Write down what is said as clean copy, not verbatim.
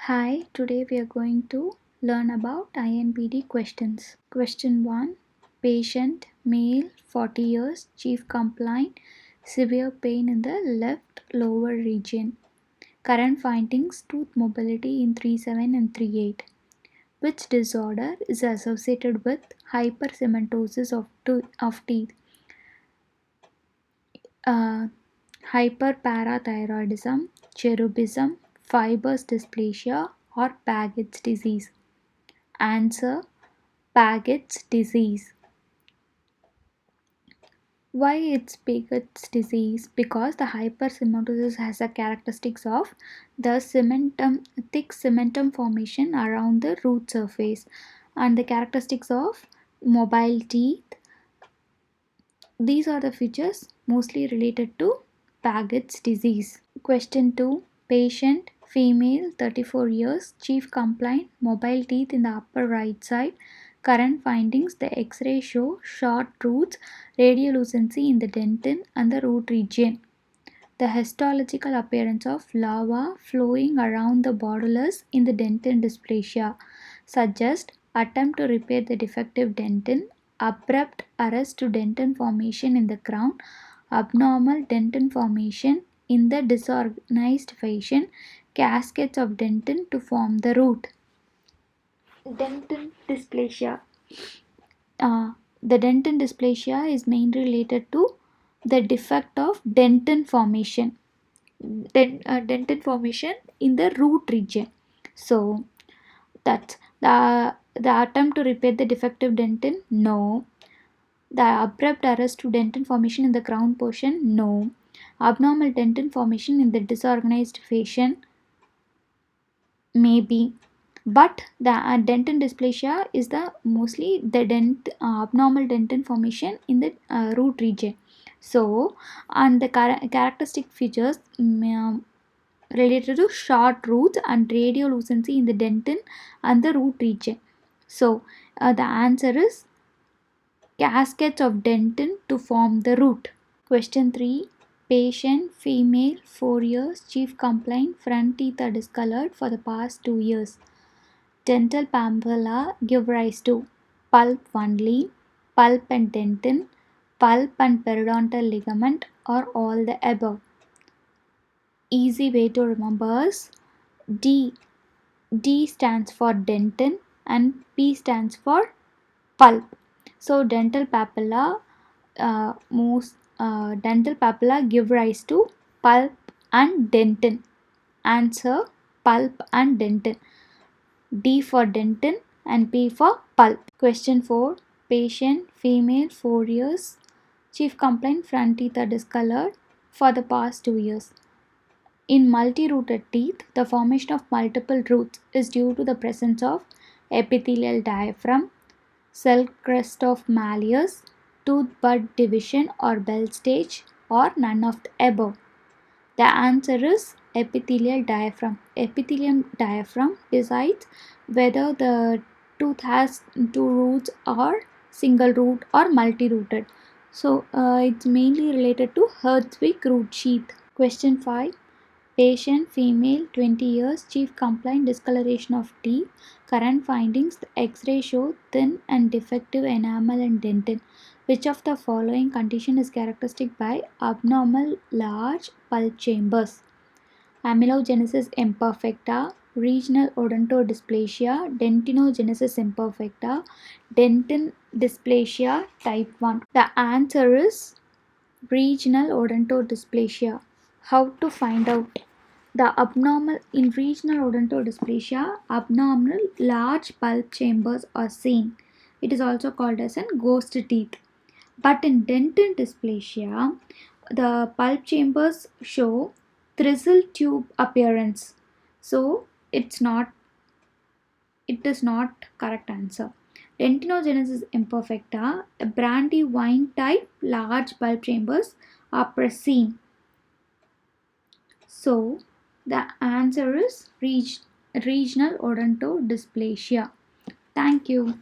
Hi, today we are going to learn about INPD questions. Question 1. Patient, male, 40 years, chief complaint, severe pain in the left lower region. Current findings, tooth mobility in 3.7 and 3.8. Which disorder is associated with hypercementosis of teeth? Uh, Hyperparathyroidism, cherubism, fibrous dysplasia, or Paget's disease? Answer: Paget's disease. Why it's Paget's disease? Because the hypercementosis has the characteristics of the thick cementum formation around the root surface and the characteristics of mobile teeth. These are the features mostly related to Paget's disease. Question 2. Patient, female, 34 years, chief complaint, mobile teeth in the upper right side. Current findings: the X-ray show short roots, radiolucency in the dentin and the root region. The histological appearance of lava flowing around the borderless in the dentin dysplasia suggests attempt to repair the defective dentin, abrupt arrest to dentin formation in the crown, abnormal dentin formation in the disorganized fascian, cascades of dentin to form the root. Dentin dysplasia. The dentin dysplasia is mainly related to the defect of dentin formation. Dentin formation in the root region. So that's the attempt to repair the defective dentin. No. The abrupt arrest to dentin formation in the crown portion. No. Abnormal dentin formation in the disorganized fascian. Maybe. But the dentin dysplasia is the mostly the abnormal dentin formation in the root region. So, and the characteristic features related to short roots and radiolucency in the dentin and the root region. So, the answer is cascades of dentin to form the root. Question 3. Patient, female, 4 years, chief complaint, front teeth are discolored for the past 2 years. Dental papilla give rise to pulp only, pulp and dentin, pulp and periodontal ligament, or all the above. Easy way to remember is D. D stands for dentin and P stands for pulp. So dental papilla dental papilla give rise to pulp and dentin. Answer: pulp and dentin. D for dentin and P for pulp. Question 4. Patient, female, 4 years, chief complaint, front teeth are discolored for the past 2 years. In multi-rooted teeth, the formation of multiple roots is due to the presence of epithelial diaphragm, cell crest of malleus, tooth bud division or bell stage, or none of the above. The answer is epithelial diaphragm. Epithelium diaphragm decides whether the tooth has two roots or single root or multi-rooted. So it's mainly related to Hertzsprung root sheath. Question 5. Patient, female, 20 years, chief complaint, discoloration of teeth. Current findings: the X-ray show thin and defective enamel and dentin. Which of the following condition is characteristic by abnormal large pulp chambers? Amelogenesis imperfecta, regional odontodysplasia, dentinogenesis imperfecta, dentin dysplasia type 1. The answer is regional odontodysplasia. How to find out? The abnormal in regional odontodysplasia, abnormal large pulp chambers are seen. It is also called as a ghost teeth. But in dentin dysplasia, the pulp chambers show thistle tube appearance. So it is not correct answer. Dentinogenesis imperfecta, a brandywine type large pulp chambers are seen. So the answer is regional odontodysplasia. Thank you.